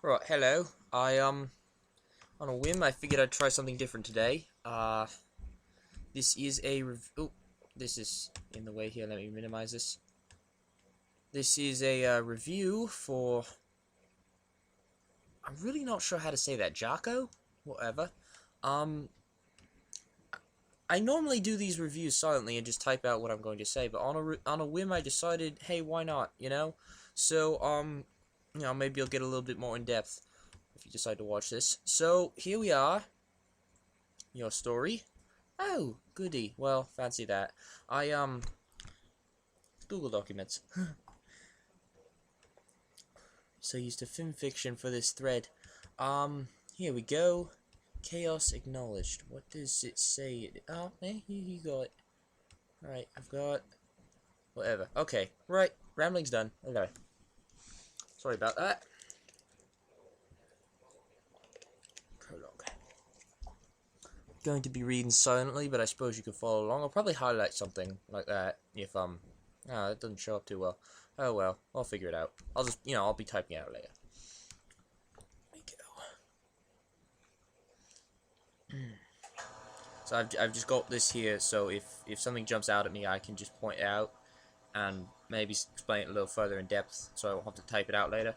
Right, hello. On a whim, I figured I'd try something different today. This is a oh, this is in the way here. Let me minimize this. This is a review for. I'm really not sure how to say that. Jaco, whatever. Um, I normally do these reviews silently and just type out what I'm going to say, but on a whim, I decided, hey, why not? So maybe I'll get a little bit more in depth if you decide to watch this. So here we are. Your story. Oh, goody. Well, fancy that. I Google Documents. So used to film fiction for this thread. Here we go. Chaos acknowledged. What does it say? Oh, you got it. Alright, I've got whatever. Okay, right. Rambling's done. Okay. Sorry about that. Prologue. Going to be reading silently, but I suppose you can follow along. I'll probably highlight something like that if it doesn't show up too well. Oh well, I'll figure it out. I'll just I'll be typing it out later. There we go. So I've just got this here, so if something jumps out at me, I can just point it out and maybe explain it a little further in depth, so I won't have to type it out later.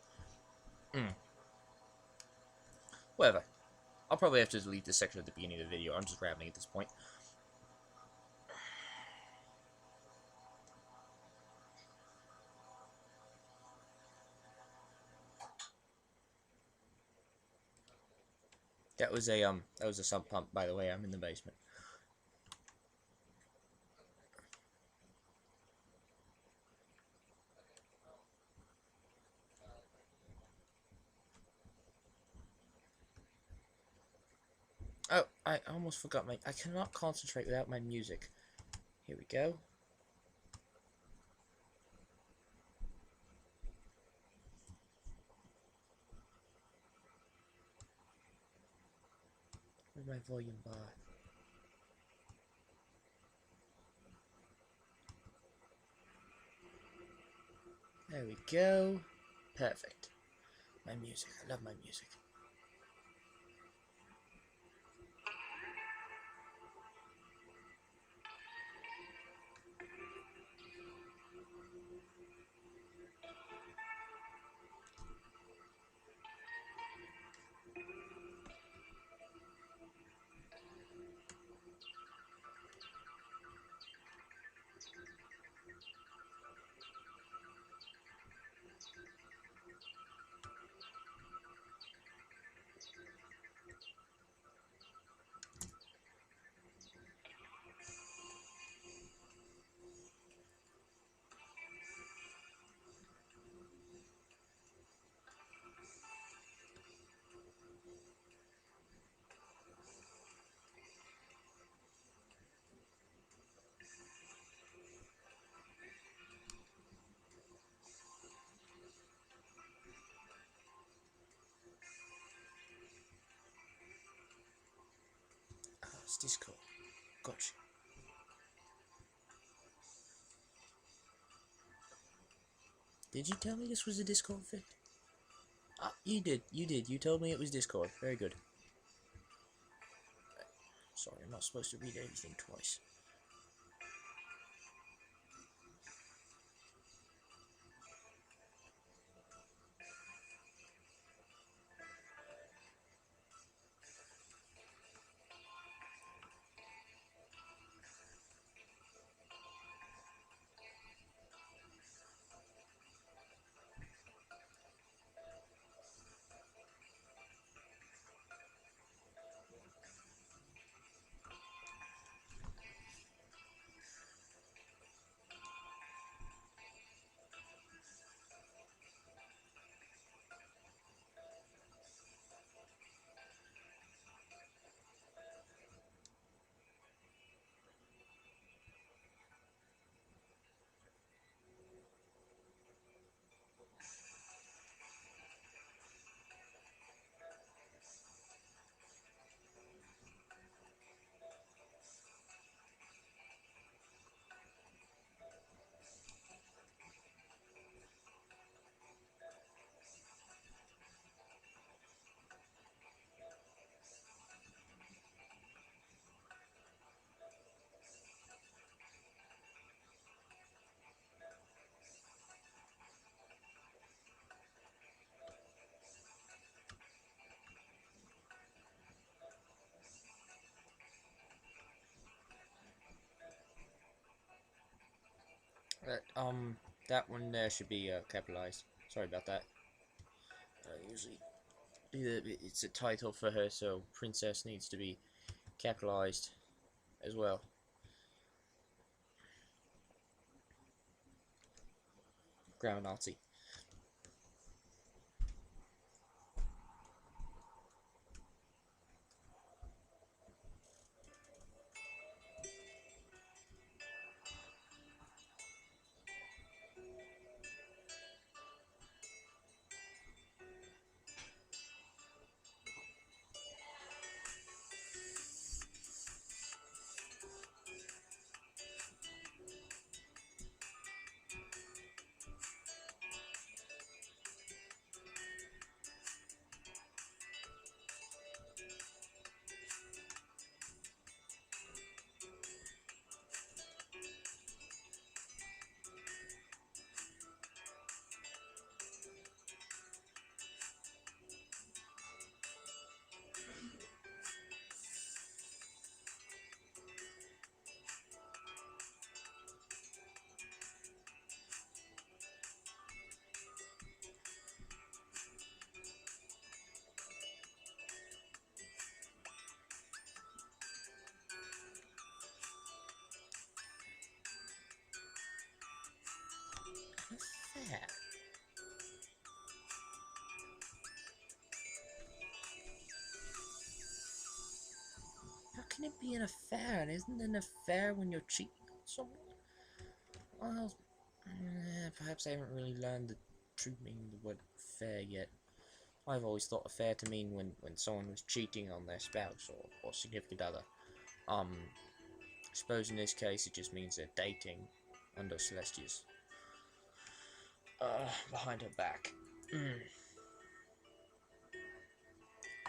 Whatever. I'll probably have to delete this section at the beginning of the video. I'm just rambling at this point. That was a sump pump, by the way. I'm in the basement. Oh, I almost forgot I cannot concentrate without my music. Here we go. Where's my volume bar? There we go. Perfect. My music. I love my music. Oh, it's Discord. Gotcha. Did you tell me this was a Discord fit? Ah, you did. You did. You told me it was Discord. Very good. Sorry, I'm not supposed to read everything twice. That one there should be capitalized. Sorry about that. Usually, it's a title for her, so princess needs to be capitalized as well. Grammar Nazi. Fair. How can it be an affair? And isn't it an affair when you're cheating on someone? Well, perhaps I haven't really learned the true meaning of the word affair yet. I've always thought affair to mean when someone was cheating on their spouse or significant other. I suppose in this case it just means they're dating under Celestia's behind her back.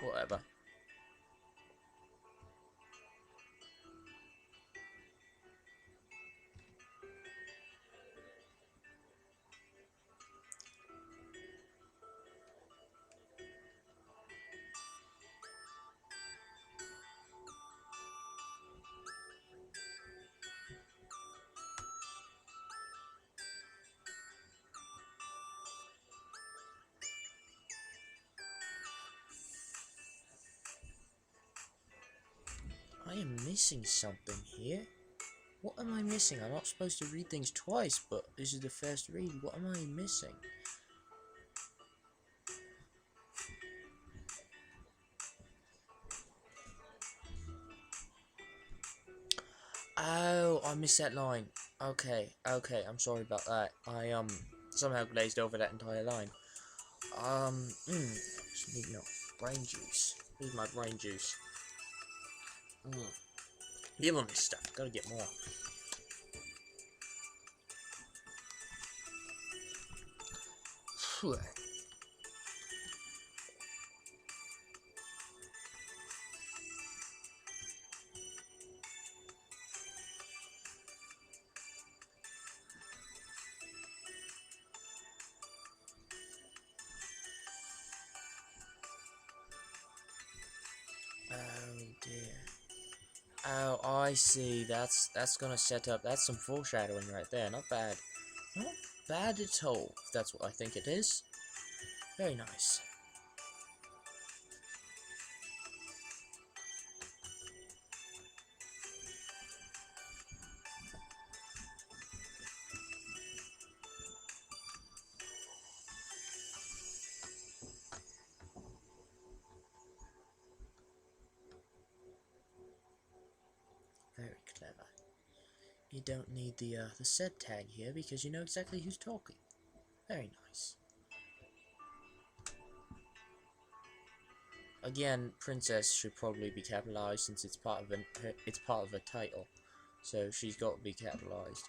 Whatever. I am missing something here. What am I missing? I'm not supposed to read things twice, but this is the first read. What am I missing? Oh, I missed that line. Okay, I'm sorry about that. I somehow glazed over that entire line. Just need no brain juice. Here's my brain juice. Give on this stuff. Gotta get more. Phew. Oh dear. Oh, I see. That's gonna set up. That's some foreshadowing right there. Not bad. Not bad at all. If that's what I think it is. Very nice. Very clever. You don't need the said tag here because you know exactly who's talking. Very nice. Again, princess should probably be capitalized since it's part of a title, so she's got to be capitalized.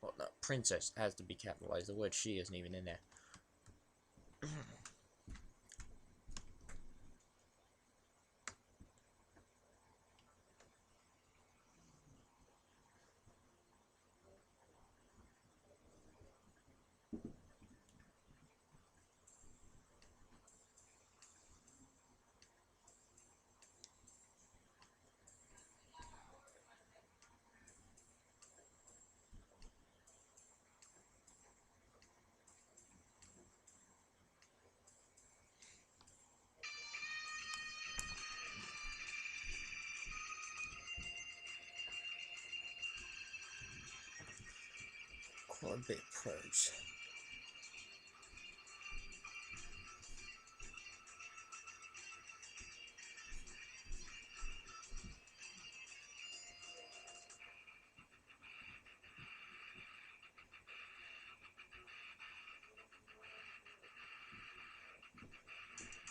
Well, no, princess has to be capitalized. The word she isn't even in there. Or a bit of prose.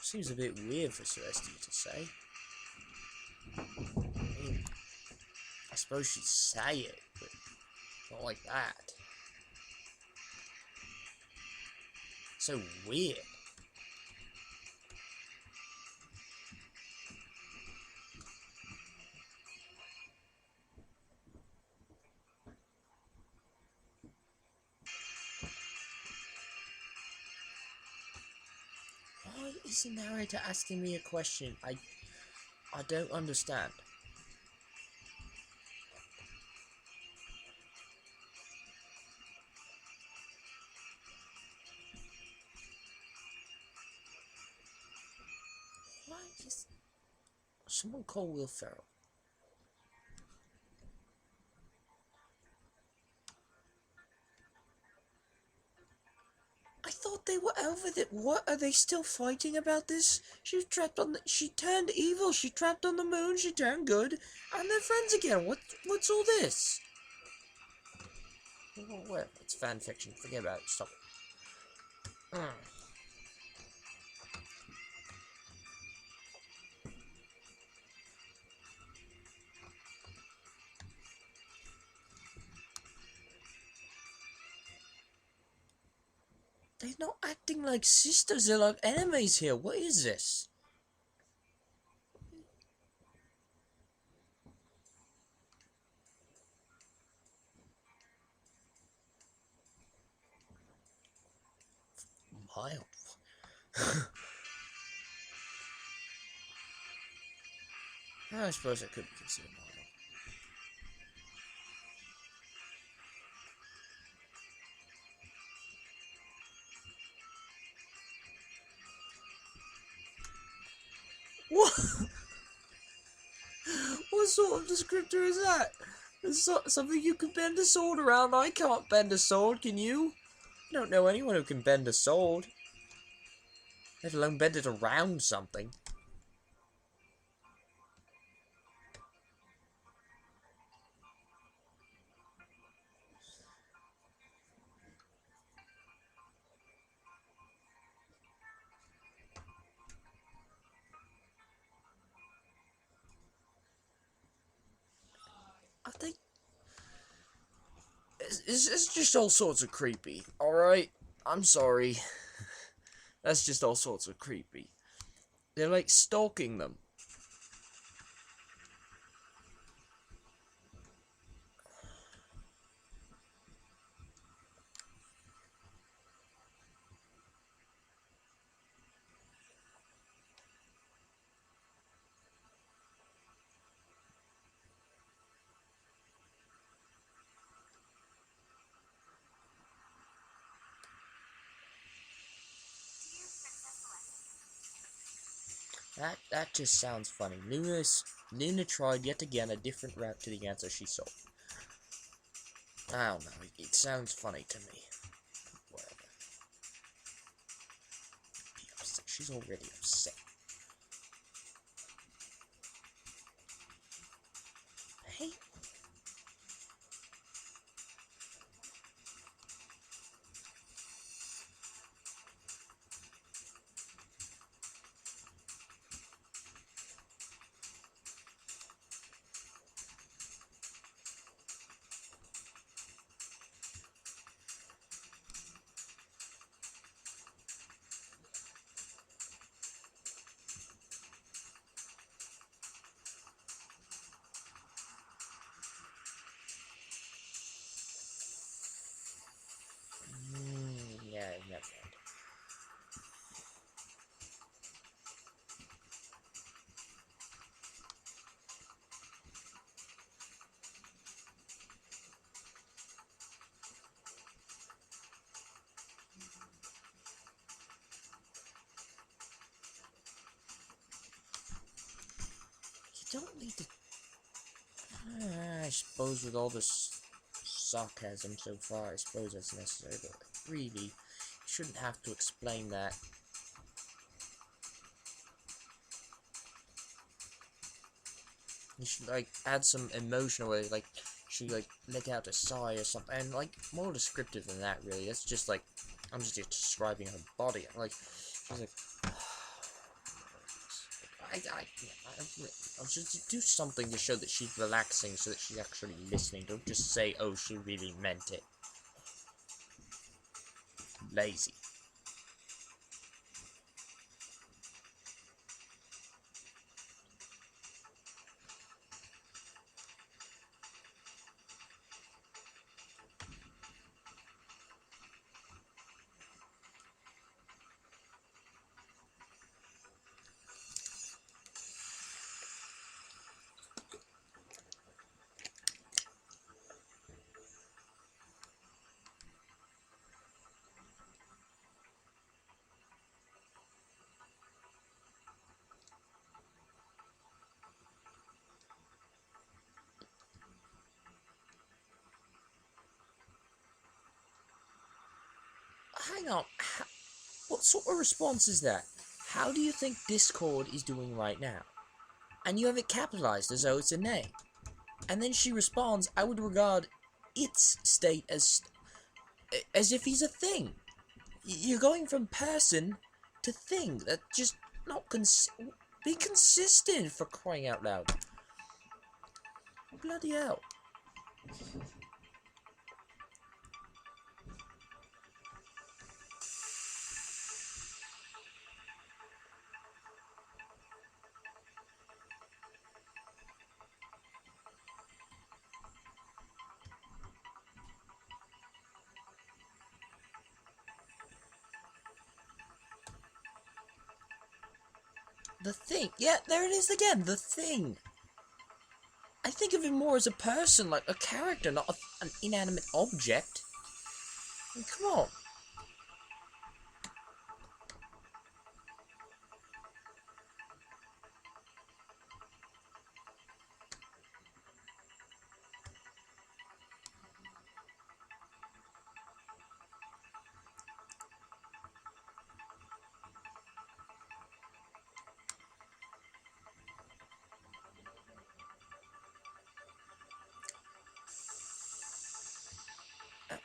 Seems a bit weird for Celestia to say. I mean, I suppose she'd say it, but not like that. So weird. Why is the narrator asking me a question? I don't understand. Why is someone call Will Ferrell? I thought they were over it. What, are they still fighting about this? She was trapped on the, she turned evil, she trapped on the moon, she turned good, and they're friends again. What's all this? Well, it's fan fiction. Forget about it. Stop it. They're not acting like sisters, they're like enemies here. What is this? Mild. I suppose it could be considered mild. What? What sort of descriptor is that? It's something you can bend a sword around. I can't bend a sword, can you? I don't know anyone who can bend a sword. Let alone bend it around something. I think it's just all sorts of creepy, alright? I'm sorry. That's just all sorts of creepy. They're like stalking them. That just sounds funny. Luna tried yet again a different route to the answer she sought. I don't know, it sounds funny to me. Whatever. Be upset. She's already upset. Hey. Yeah, never mind. You don't need to... I suppose with all this sarcasm so far. I suppose that's necessary, but really, you shouldn't have to explain that. You should, like, add some emotional way, like, she, like, let out a sigh or something, and, like, more descriptive than that, really. That's just, like, I'm just describing her body. Like, she's like, I'll just do something to show that she's relaxing, so that she's actually listening. Don't just say, oh, she really meant it. Lazy. Hang on. What sort of response is that? How do you think Discord is doing right now? And you have it capitalized as though it's a name. And then she responds, I would regard its state as if he's a thing. You're going from person to thing. That's just not be consistent, for crying out loud. Bloody hell. The thing. Yeah, there it is again. The thing. I think of him more as a person, like a character, not an inanimate object. I mean, come on.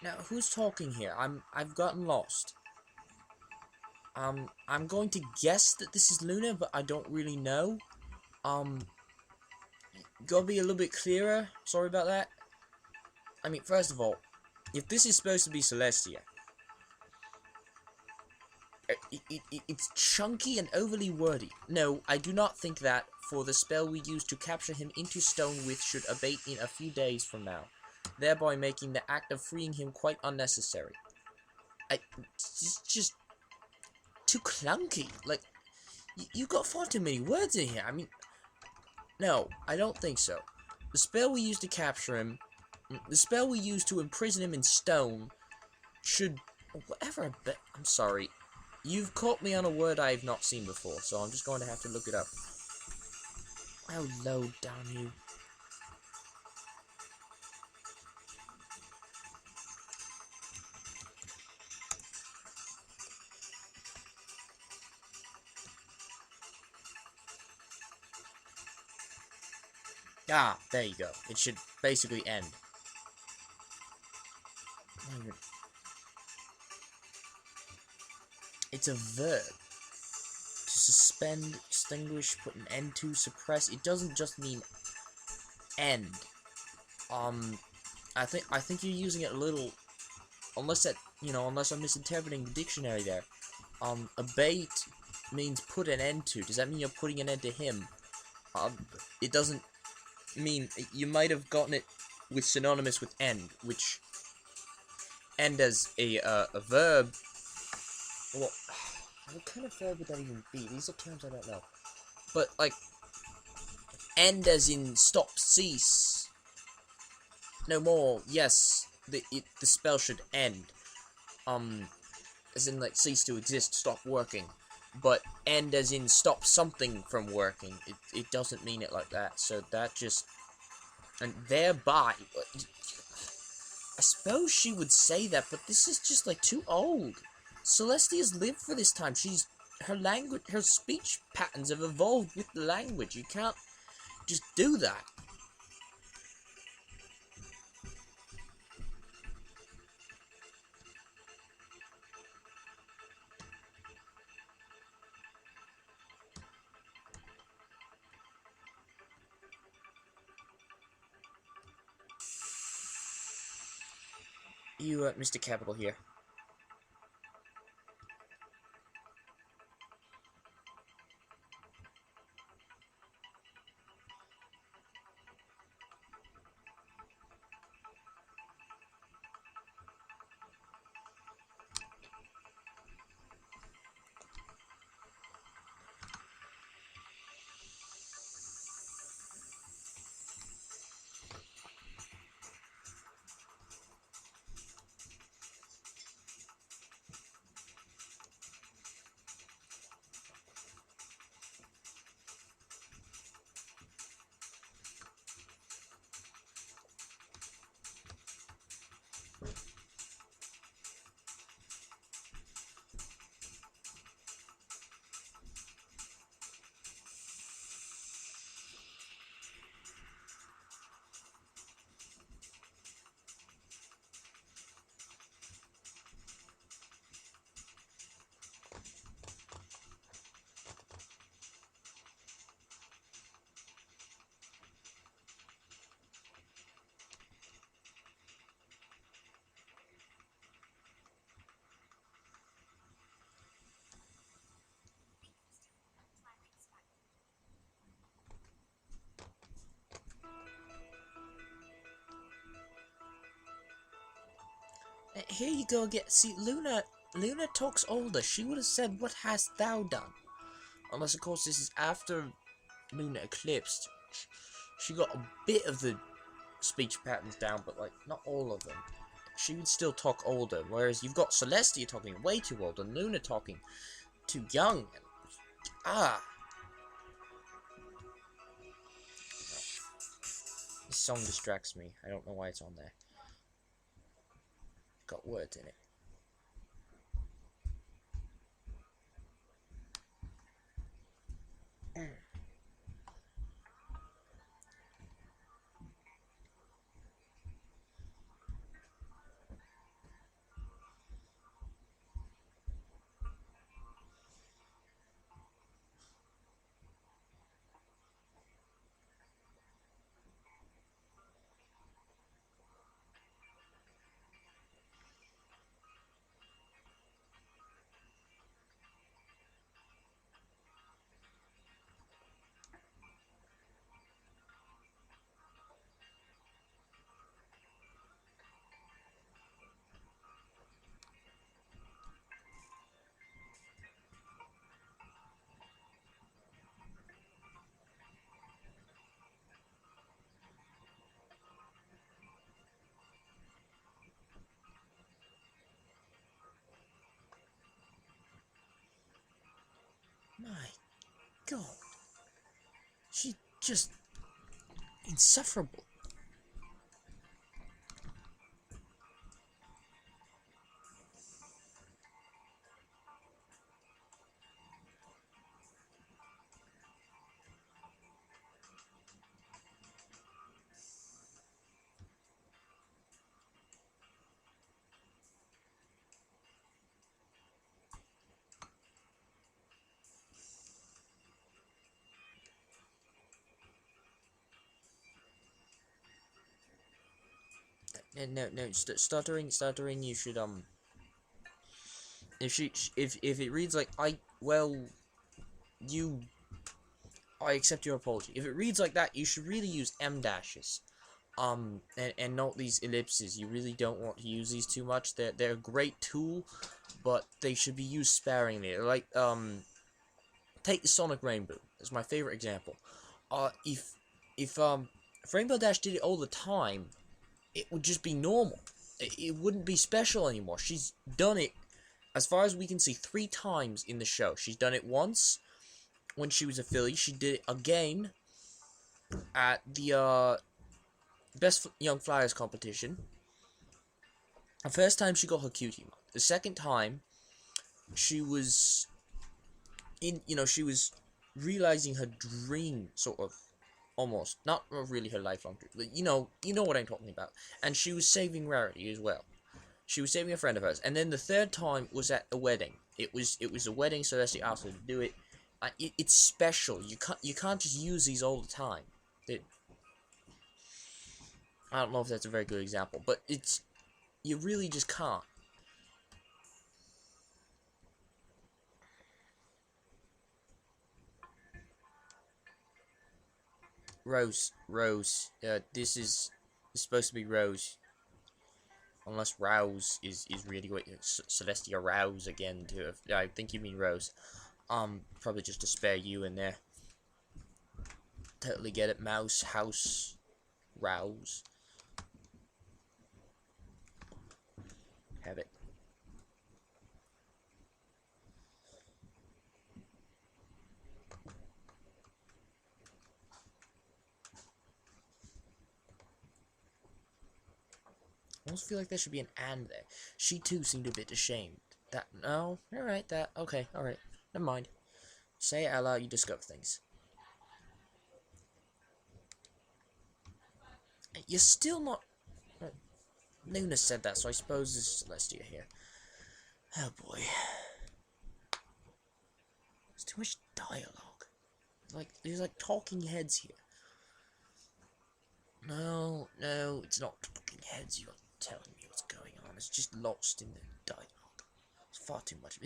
Now, who's talking here? I've gotten lost. I'm going to guess that this is Luna, but I don't really know. Gotta be a little bit clearer. Sorry about that. I mean, first of all, if this is supposed to be Celestia, it's chunky and overly wordy. No, I do not think that, for the spell we use to capture him into stone with should abate in a few days from now, thereby making the act of freeing him quite unnecessary. It's just too clunky. Like, you got far too many words in here. I mean, no, I don't think so. The spell we use to capture him, the spell we use to imprison him in stone, should, whatever, I'm sorry. You've caught me on a word I have not seen before, so I'm just going to have to look it up. How low down you. Ah, there you go. It should basically end. It's a verb. To suspend, extinguish, put an end to, suppress. It doesn't just mean end. I think you're using it a little, unless I'm misinterpreting the dictionary there. Abate means put an end to. Does that mean you're putting an end to him? It doesn't mean, you might have gotten it with synonymous with end, which end as a verb. Well, what kind of verb would that even be? These are terms I don't know. But, like, end as in stop, cease. No more. Yes, the spell should end. As in, like, cease to exist, stop working. But end as in stop something from working. It doesn't mean it like that. So that just, and thereby, I suppose she would say that, but this is just like too old. Celestia's lived for this time. Her speech patterns have evolved with the language. You can't just do that. You, Mr. Capital here. Here you go again. See, Luna talks older. She would have said, "What hast thou done?" Unless, of course, this is after Luna eclipsed. She got a bit of the speech patterns down, but, like, not all of them. She would still talk older, whereas you've got Celestia talking way too old, and Luna talking too young. Ah! This song distracts me. I don't know why it's on there. Got words in it. My God. She just insufferable. No, stuttering. You should if it reads like you, I accept your apology. If it reads like that, you should really use M dashes. And note these ellipses. You really don't want to use these too much. They're a great tool, but they should be used sparingly. Like take the Sonic Rainbow. It's my favorite example. If Rainbow Dash did it all the time, it would just be normal. It wouldn't be special anymore. She's done it, as far as we can see, 3 times in the show. She's done it once when she was a filly. She did it again at the Best Young Flyers competition. The first time she got her cutie mark. The second time, she was she was realizing her dream, sort of, almost. Not really her lifelong dream, but you know what I'm talking about. And she was saving Rarity as well. She was saving a friend of hers. And then the third time was at a wedding. It was a wedding, so that's the asked her to do it. It's special. You can't just use these all the time. I don't know if that's a very good example, but you really just can't. Rose. This is supposed to be Rose. Unless Rouse is really what Celestia Rouse again too. I think you mean Rose. Probably just to spare you in there. Totally get it. Mouse, house, Rouse. Have it. I almost feel like there should be an and there. She too seemed a bit ashamed. That no, alright, okay, alright. Never mind. Say it out loud, you discover things. You're still not. Luna said that, so I suppose it's Celestia here. Oh boy. There's too much dialogue. There's like talking heads here. No, it's not talking heads. You're telling me what's going on. It's just lost in the dialogue. It's far too much.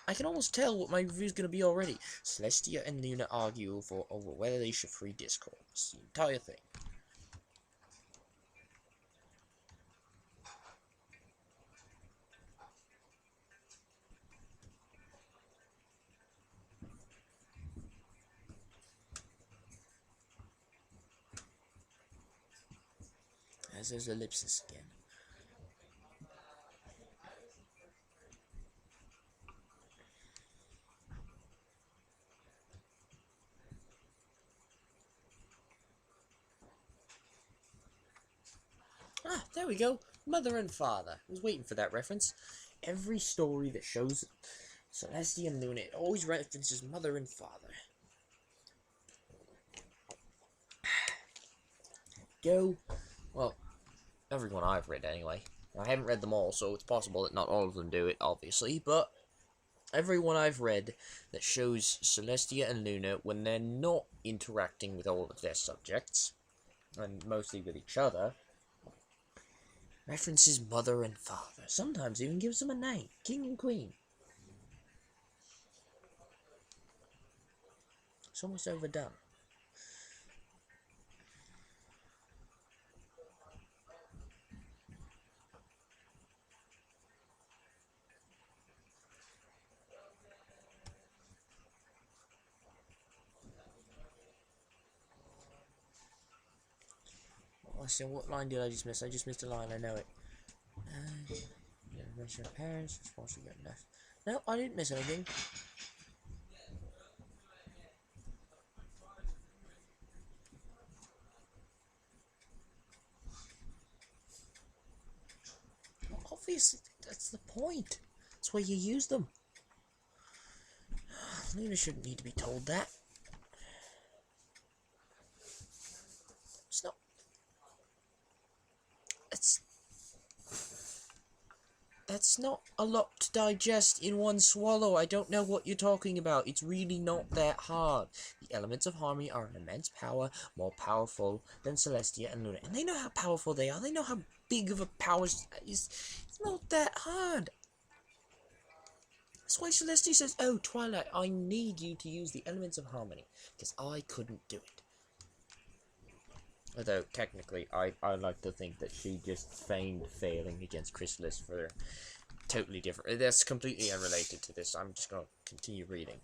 I can almost tell what my review's going to be already. Celestia and Luna argue over whether they should free Discord. It's the entire thing. There's ellipsis again. Ah, there we go. Mother and father. I was waiting for that reference. Every story that shows Celestia and Luna, it always references mother and father. Go. Well, everyone I've read anyway. I haven't read them all, so it's possible that not all of them do it, obviously, but everyone I've read that shows Celestia and Luna when they're not interacting with all of their subjects, and mostly with each other, references mother and father. Sometimes even gives them a name, king and queen. It's almost overdone. I see. What line did I just miss? I just missed a line. I know it. Mention of parents. Responsible enough. No, I didn't miss anything. Well, obviously, that's the point. That's why you use them. Luna shouldn't need to be told that. It's not. That's not a lot to digest in one swallow. I don't know what you're talking about. It's really not that hard. The elements of harmony are an immense power, more powerful than Celestia and Luna. And they know how powerful they are. They know how big of a power is. It's not that hard. That's why Celestia says, "Oh, Twilight, I need you to use the elements of harmony, because I couldn't do it." Although, technically, I like to think that she just feigned failing against Chrysalis for totally different. That's completely unrelated to this. I'm just going to continue reading.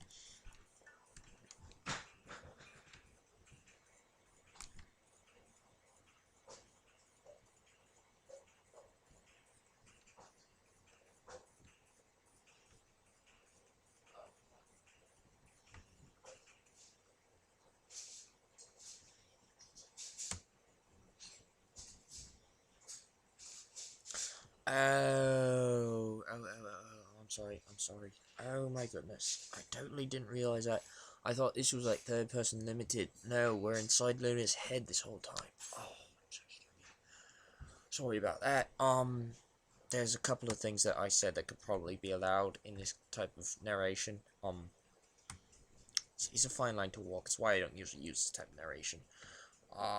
I'm sorry, I'm sorry. Oh my goodness, I totally didn't realize that. I thought this was like third person limited. No, we're inside Luna's head this whole time. Oh, sorry about that. There's a couple of things that I said that could probably be allowed in this type of narration. It's a fine line to walk. It's why I don't usually use this type of narration.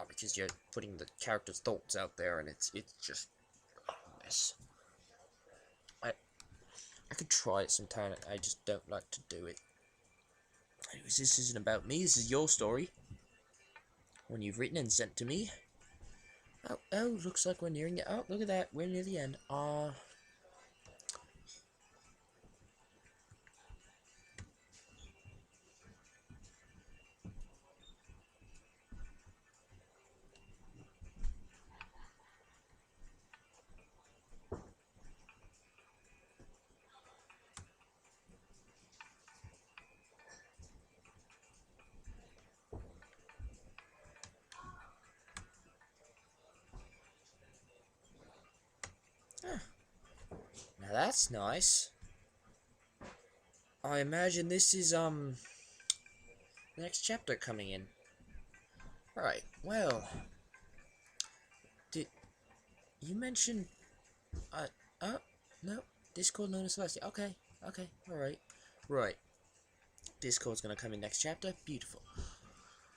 Because you're putting the character's thoughts out there, and it's just a mess. I could try it sometime. I just don't like to do it. Anyways, this isn't about me. This is your story. One you've written and sent to me. Oh, looks like we're nearing it. Oh, look at that. We're near the end. Now that's nice. I imagine this is, the next chapter coming in. Right, well, did you mention, oh, no, Discord Luna Celestia, okay, alright, right, Discord's gonna come in next chapter, beautiful.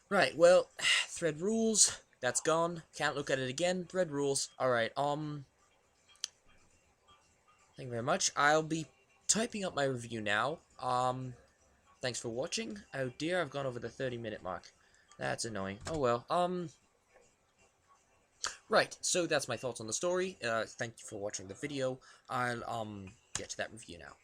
Right, well, thread rules, that's gone, can't look at it again, thread rules, alright, thank you very much, I'll be typing up my review now, thanks for watching. Oh dear, I've gone over the 30-minute mark. That's annoying. Oh well. Right, so that's my thoughts on the story. Thank you for watching the video. I'll, get to that review now.